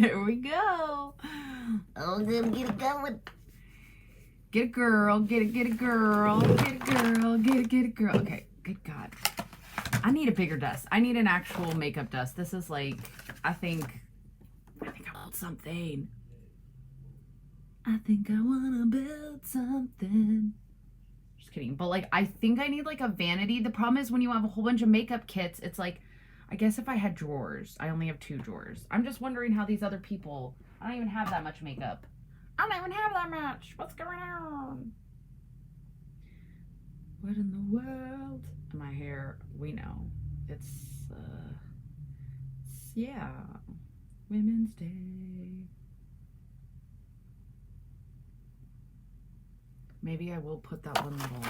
There we go. Oh, then get it going. Get a girl, get a girl, get a girl, get a girl. Okay, good God. I need a bigger dust. I need an actual makeup dust. This is like, I think I want something. I think I wanna build something. Just kidding. But like, I think I need like a vanity. The problem is when you have a whole bunch of makeup kits, it's like, I guess if I had drawers, I only have 2 drawers. I'm just wondering how these other people, I don't even have that much makeup. I don't even have that much. What's going on? What in the world? My hair, we know. It's yeah, Women's Day. Maybe I will put that one little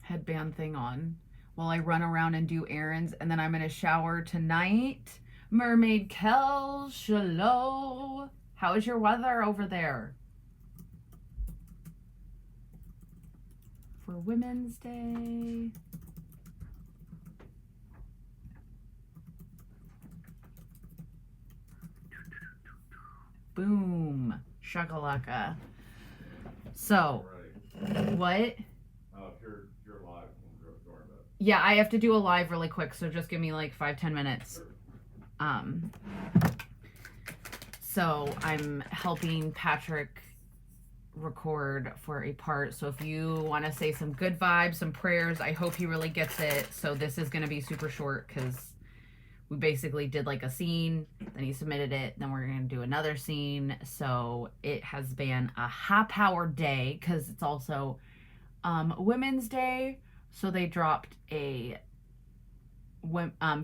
headband thing on while I run around and do errands, and then I'm gonna shower tonight. Mermaid Kel, shalom. How is your weather over there for Women's Day? Boom, shakalaka. So, what? Oh, if you're live, don't worry about it. Yeah, I have to do a live really quick, so just give me like 5-10 minutes. Sure. So I'm helping Patrick record for a part. So if you want to say some good vibes, some prayers, I hope he really gets it. So this is going to be super short because we basically did like a scene, then he submitted it, then we're going to do another scene. So it has been a high-power day because it's also Women's Day. So they dropped a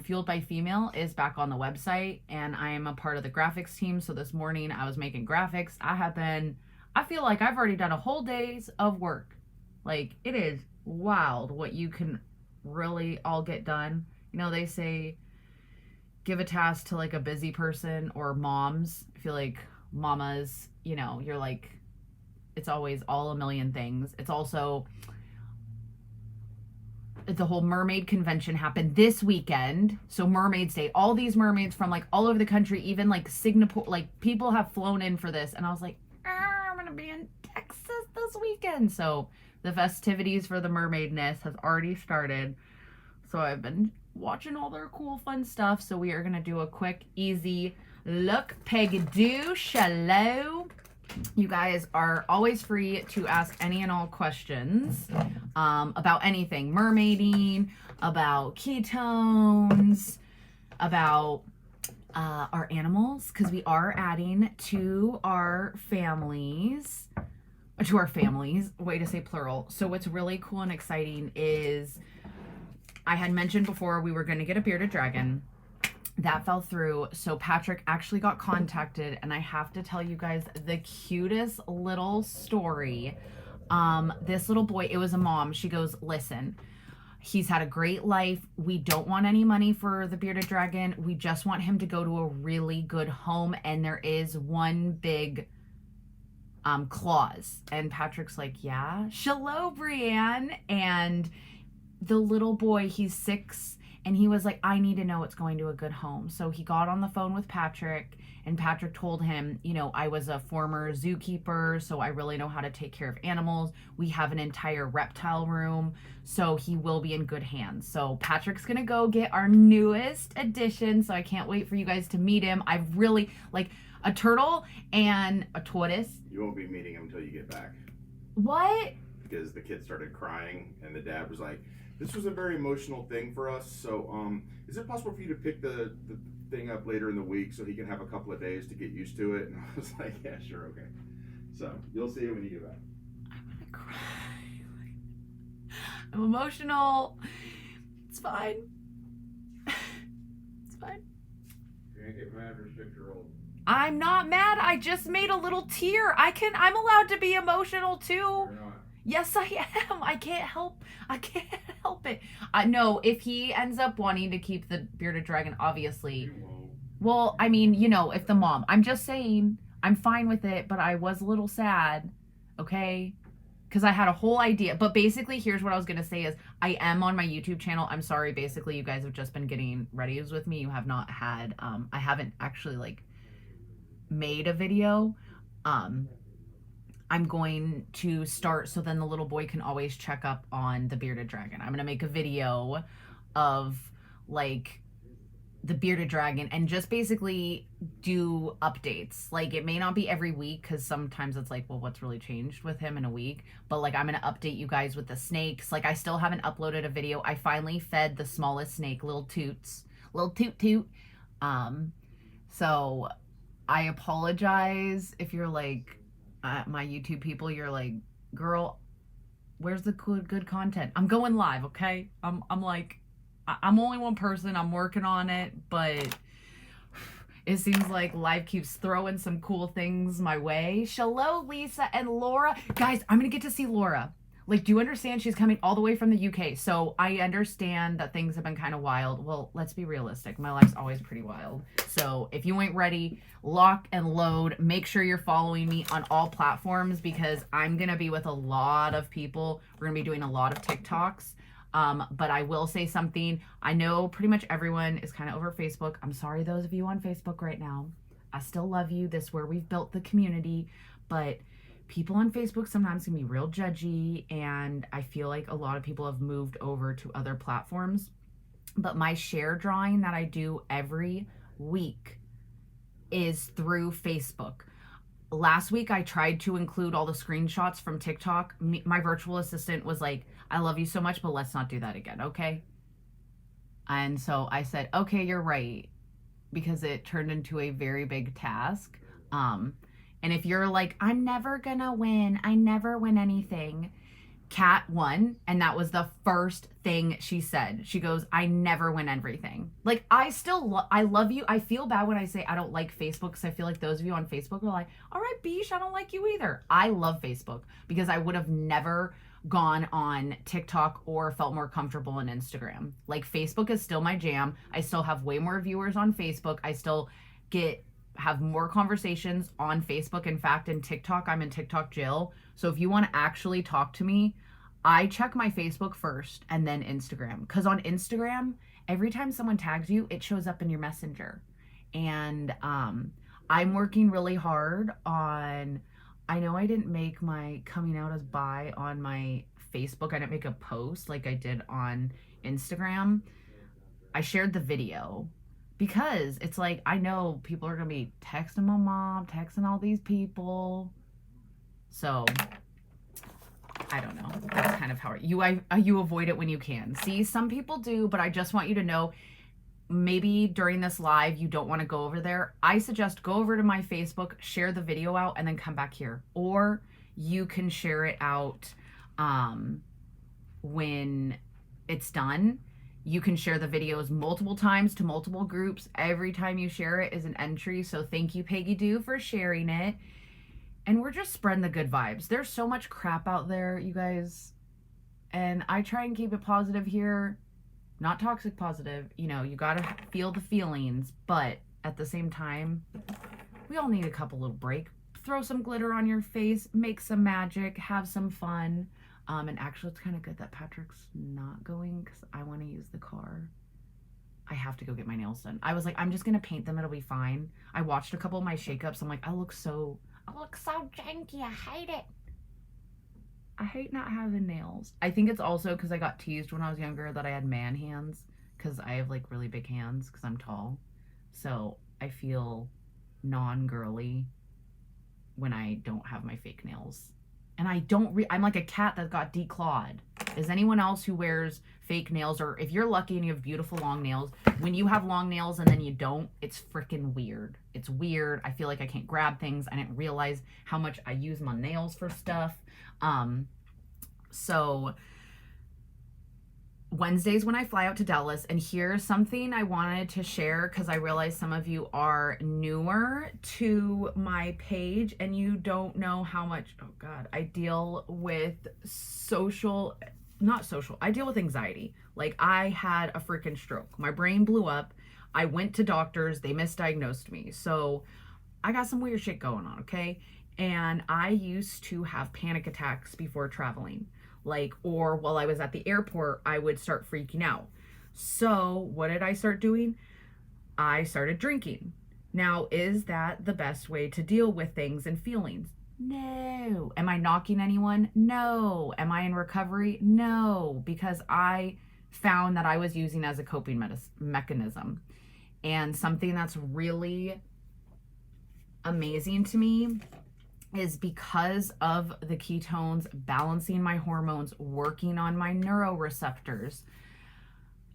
Fueled by Female is back on the website, and I am a part of the graphics team. So this morning I was making graphics. I feel like I've already done a whole day's of work. Like, it is wild what you can really all get done. You know, they say give a task to like a busy person or moms. I feel like mamas, you know, you're like, it's always all a million things. It's also, the whole mermaid convention happened this weekend. So Mermaid's Day, all these mermaids from like all over the country, even like Singapore, like people have flown in for this. And I was like, I'm going to be in Texas this weekend. So the festivities for the mermaid nest has already started. So I've been watching all their cool, fun stuff. So we are going to do a quick, easy look. Peggy-doo, shallow. You guys are always free to ask any and all questions about anything. Mermaiding, about ketones, about our animals, because we are adding to our families, way to say plural. So what's really cool and exciting is I had mentioned before we were going to get a bearded dragon. That fell through. So Patrick actually got contacted, and I have to tell you guys the cutest little story. This little boy, it was a mom. She goes, listen, he's had a great life. We don't want any money for the bearded dragon. We just want him to go to a really good home. And there is one big clause. And Patrick's like, yeah, shalom, Brienne. And the little boy, he's 6, and he was like, I need to know it's going to a good home. So he got on the phone with Patrick, and Patrick told him, you know, I was a former zookeeper, so I really know how to take care of animals. We have an entire reptile room, so he will be in good hands. So Patrick's gonna go get our newest addition, so I can't wait for you guys to meet him. I've really, like, a turtle and a tortoise. You won't be meeting him until you get back. What? Because the kid started crying, and the dad was like, this was a very emotional thing for us, so is it possible for you to pick the thing up later in the week so he can have a couple of days to get used to it? And I was like, yeah, sure, okay. So you'll see it when you get back. I'm gonna cry. I'm emotional. It's fine. It's fine. You can't get mad or 6-year-old. I'm not mad. I just made a little tear. I'm allowed to be emotional too. You're not. Yes, I am. I can't help it. I know if he ends up wanting to keep the bearded dragon, obviously. You won't. Well, I mean, you know, if the mom, I'm just saying, I'm fine with it, but I was a little sad, okay? Because I had a whole idea. But basically, here's what I was going to say is, I am on my YouTube channel. I'm sorry, basically you guys have just been getting readies with me. You have not had I haven't actually like made a video. Um I'm going to start so then the little boy can always check up on the bearded dragon. I'm going to make a video of like the bearded dragon and just basically do updates. Like it may not be every week because sometimes it's like, well, what's really changed with him in a week? But like I'm gonna update you guys with the snakes. Like I still haven't uploaded a video. I finally fed the smallest snake, little Toots, little Toot Toot. So I apologize if you're like my YouTube people. You're like, girl, where's the good content? I'm going live, okay? I'm like, I'm only one person. I'm working on it, but it seems like life keeps throwing some cool things my way. Shalom, Lisa and Laura. Guys, I'm going to get to see Laura. Like, do you understand? She's coming all the way from the UK. So I understand that things have been kind of wild. Well, let's be realistic. My life's always pretty wild. So if you ain't ready, lock and load. Make sure you're following me on all platforms because I'm going to be with a lot of people. We're going to be doing a lot of TikToks. But I will say something. I know pretty much everyone is kind of over Facebook. I'm sorry, those of you on Facebook right now. I still love you. This is where we've built the community. But people on Facebook sometimes can be real judgy. And I feel like a lot of people have moved over to other platforms. But my share drawing that I do every week is through Facebook. Last week, I tried to include all the screenshots from TikTok. My virtual assistant was like, I love you so much, but let's not do that again, okay? And so I said, okay, you're right, because it turned into a very big task. And if you're like, I'm never gonna win, I never win anything, Kat won, and that was the first thing she said. She goes, I never win everything. Like, I still, I love you. I feel bad when I say I don't like Facebook because I feel like those of you on Facebook are like, all right, Beesh, I don't like you either. I love Facebook because I would have never gone on TikTok or felt more comfortable on Instagram. Like, Facebook is still my jam. I still have way more viewers on Facebook. I still have more conversations on Facebook. In fact, in TikTok, I'm in TikTok jail. So if you want to actually talk to me, I check my Facebook first and then Instagram. Because on Instagram, every time someone tags you, it shows up in your messenger. And I'm working really hard on, I know I didn't make my coming out as bi on my Facebook. I didn't make a post like I did on Instagram. I shared the video. Because it's like, I know people are going to be texting my mom, texting all these people. So, I don't know. That's kind of how you avoid it when you can. See, some people do, but I just want you to know, maybe during this live, you don't want to go over there. I suggest go over to my Facebook, share the video out, and then come back here. Or you can share it out when it's done. You can share the videos multiple times to multiple groups. Every time you share it is an entry. So thank you, Peggy Doo, for sharing it. And we're just spreading the good vibes. There's so much crap out there, you guys. And I try and keep it positive here. Not toxic positive. You know, you got to feel the feelings. But at the same time, we all need a couple little break. Throw some glitter on your face. Make some magic. Have some fun. And actually, it's kind of good that Patrick's not going because I want to use the car. I have to go get my nails done. I was like, I'm just going to paint them. It'll be fine. I watched a couple of my shakeups. I'm like, I look so janky. I hate it. I hate not having nails. I think it's also because I got teased when I was younger that I had man hands because I have like really big hands because I'm tall. So I feel non-girly when I don't have my fake nails. And I'm like a cat that got declawed. Is anyone else who wears fake nails, or if you're lucky and you have beautiful long nails, when you have long nails and then you don't, it's freaking weird. It's weird. I feel like I can't grab things. I didn't realize how much I use my nails for stuff. So Wednesdays when I fly out to Dallas, and here's something I wanted to share because I realize some of you are newer to my page and you don't know how much, oh God, I deal with I deal with anxiety. Like, I had a freaking stroke. My brain blew up. I went to doctors. They misdiagnosed me. So I got some weird shit going on, okay? And I used to have panic attacks before traveling. Like, or while I was at the airport, I would start freaking out. So what did I start doing? I started drinking. Now, is that the best way to deal with things and feelings? No. Am I knocking anyone? No. Am I in recovery? No, because I found that I was using as a coping mechanism. And something that's really amazing to me is because of the ketones balancing my hormones, working on my neuroreceptors,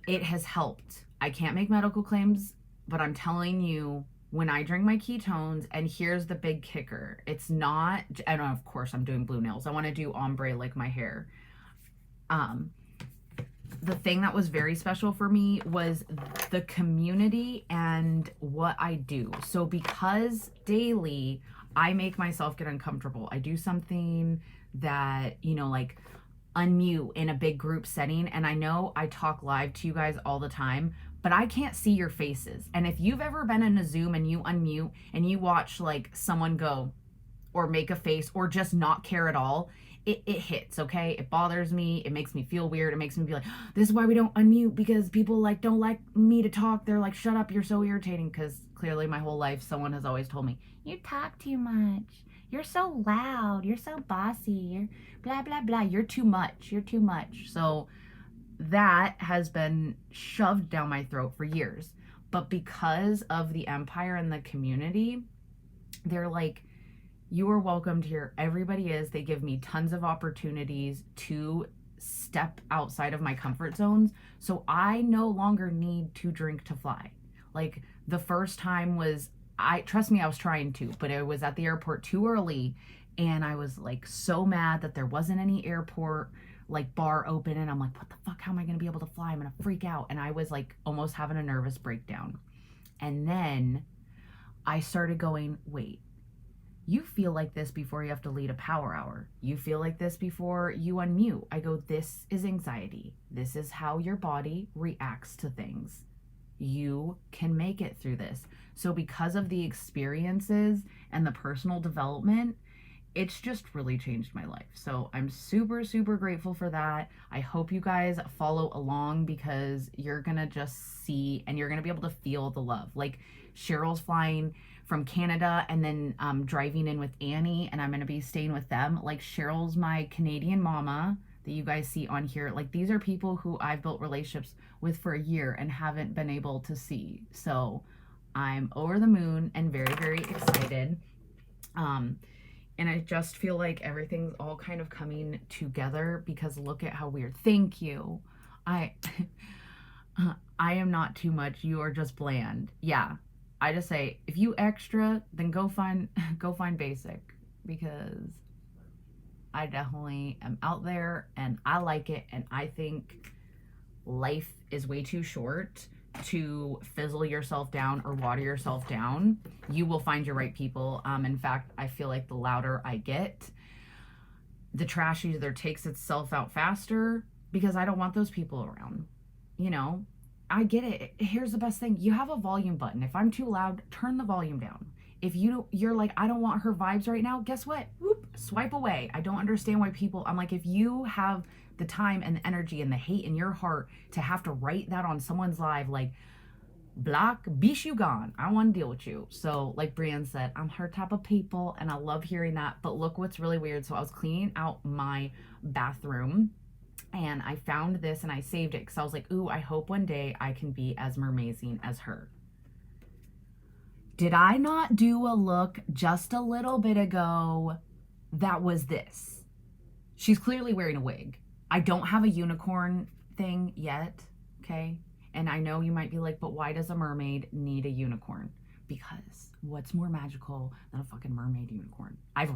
it has helped. I can't make medical claims, but I'm telling you, when I drink my ketones, and here's the big kicker, it's not, and of course I'm doing blue nails. I want to do ombre like my hair. The thing that was very special for me was the community and what I do. So because daily I make myself get uncomfortable, I do something that, like unmute in a big group setting. And I know I talk live to you guys all the time, but I can't see your faces. And if you've ever been in a Zoom and you unmute and you watch like someone go or make a face or just not care at all, it hits, okay? It bothers me. It makes me feel weird. It makes me be like, this is why we don't unmute, because people like don't like me to talk. They're like, shut up, you're so irritating. Because clearly my whole life someone has always told me, you talk too much. You're so loud. You're so bossy. You're blah, blah, blah. You're too much. You're too much. So that has been shoved down my throat for years. But because of the empire and the community, they're like, you are welcomed here. Everybody is. They give me tons of opportunities to step outside of my comfort zones. So I no longer need to drink to fly. Like the first time was, trust me, I was trying to, but it was at the airport too early. And I was like so mad that there wasn't any airport like bar open. And I'm like, what the fuck? How am I going to be able to fly? I'm going to freak out. And I was like almost having a nervous breakdown. And then I started going, wait, you feel like this before you have to lead a power hour. You feel like this before you unmute. I go, this is anxiety. This is how your body reacts to things. You can make it through this. So because of the experiences and the personal development, it's just really changed my life. So I'm super, super grateful for that. I hope you guys follow along, because you're going to just see and you're going to be able to feel the love. Like Cheryl's flying from Canada and then driving in with Annie, and I'm going to be staying with them. Like Cheryl's my Canadian mama that you guys see on here. Like these are people who I've built relationships with for a year and haven't been able to see. So I'm over the moon and very, very excited. And I just feel like everything's all kind of coming together, because look at how weird. Thank you. I I am not too much. You are just bland. Yeah. I just say, if you extra, then go find basic, because I definitely am out there and I like it, and I think life is way too short to fizzle yourself down or water yourself down. You will find your right people. In fact, I feel like the louder I get, the trash either takes itself out faster, because I don't want those people around. I get it. Here's the best thing. You have a volume button. If I'm too loud, turn the volume down. If you're like, I don't want her vibes right now, guess what? Whoop, swipe away. I don't understand why I'm like, if you have the time and the energy and the hate in your heart to have to write that on someone's live, like, block, bish, you gone. I don't want to deal with you. So like Brian said, I'm her type of people, and I love hearing that. But look what's really weird. So I was cleaning out my bathroom, and I found this and I saved it because I was like, ooh, I hope one day I can be as mermazing as her. Did I not do a look just a little bit ago that was this? She's clearly wearing a wig. I don't have a unicorn thing yet, okay? And I know you might be like, but why does a mermaid need a unicorn? Because what's more magical than a fucking mermaid unicorn? I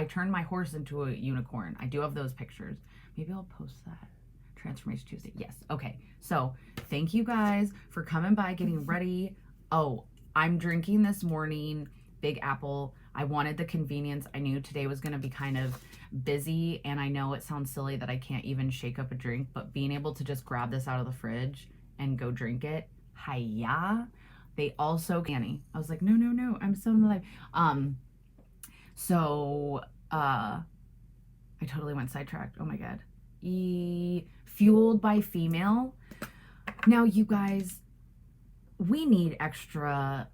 turned my horse into a unicorn. I do have those pictures. Maybe I'll post that. Transformation Tuesday. Yes. Okay. So thank you guys for coming by, getting ready. Oh, I'm drinking this morning Big Apple. I wanted the convenience. I knew today was going to be kind of busy, and I know it sounds silly that I can't even shake up a drink, but being able to just grab this out of the fridge and go drink it. Hiya. They also, Annie, I was like, no, I'm still alive. So I totally went sidetracked. Oh my God. Fueled by female. Now, you guys, we need extra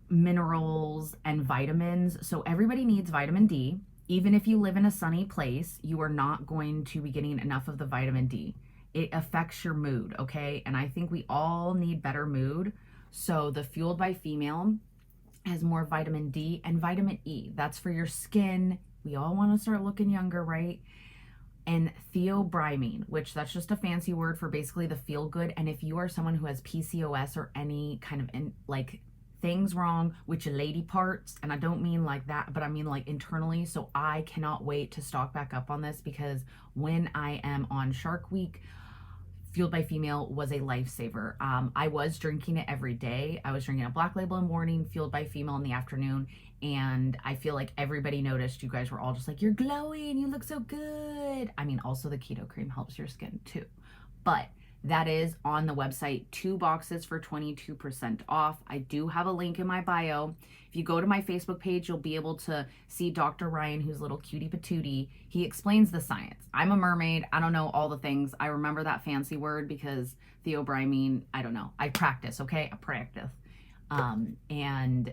minerals and vitamins. So everybody needs vitamin D. Even if you live in a sunny place, you are not going to be getting enough of the vitamin D. It affects your mood, okay? And I think we all need better mood. So the Fueled by Female has more vitamin D and vitamin E. That's for your skin. We all want to start looking younger, right? And theobromine, which that's just a fancy word for basically the feel good. And if you are someone who has PCOS or any kind of like things wrong with your lady parts, and I don't mean like that, but I mean like internally. So I cannot wait to stock back up on this, because when I am on Shark Week, Fueled by Female was a lifesaver. I was drinking it every day. I was drinking a Black Label in the morning, Fueled by Female in the afternoon, and I feel like everybody noticed. You guys were all just like, you're glowing, you look so good. I mean, also the keto cream helps your skin too. But that is on the website, 2 boxes for 22% off. I do have a link in my bio. If you go to my Facebook page, you'll be able to see Dr. Ryan, who's little cutie patootie. He explains the science. I'm a mermaid. I don't know all the things. I remember that fancy word because theobromine, I don't know. I practice, okay? I practice. And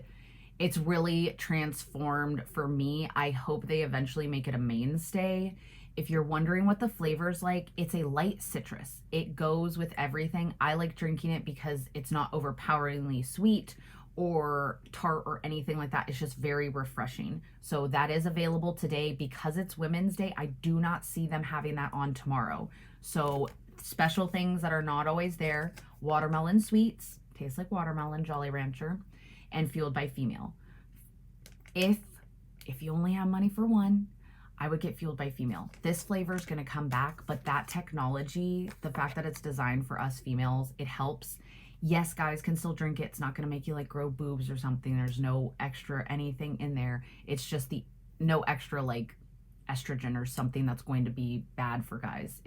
it's really transformed for me. I hope they eventually make it a mainstay. If you're wondering what the flavor's like, it's a light citrus. It goes with everything. I like drinking it because it's not overpoweringly sweet or tart or anything like that. It's just very refreshing. So that is available today. Because it's Women's Day, I do not see them having that on tomorrow. So special things that are not always there: watermelon sweets, tastes like watermelon, Jolly Rancher, and Fueled by Female. If you only have money for one, I would get Fueled by Female. This flavor is going to come back, but that technology, the fact that it's designed for us females, it helps. Yes, guys can still drink it. It's not going to make you like grow boobs or something. There's no extra anything in there. It's just no extra like estrogen or something that's going to be bad for guys.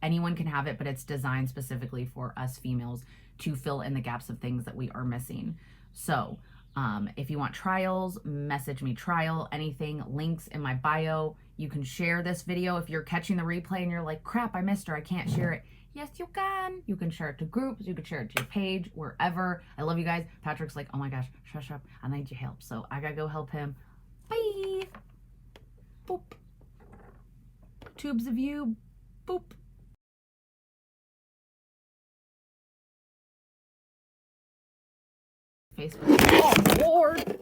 Anyone can have it, but it's designed specifically for us females to fill in the gaps of things that we are missing. So if you want trials, message me trial, anything, links in my bio. You can share this video. If you're catching the replay and you're like, crap, I missed her, I can't share it. Yes, you can. You can share it to groups. You can share it to your page, wherever. I love you guys. Patrick's like, oh my gosh, shush up. I need your help. So I gotta go help him. Bye. Boop. Tubes of you. Boop. Facebook. Oh, Lord.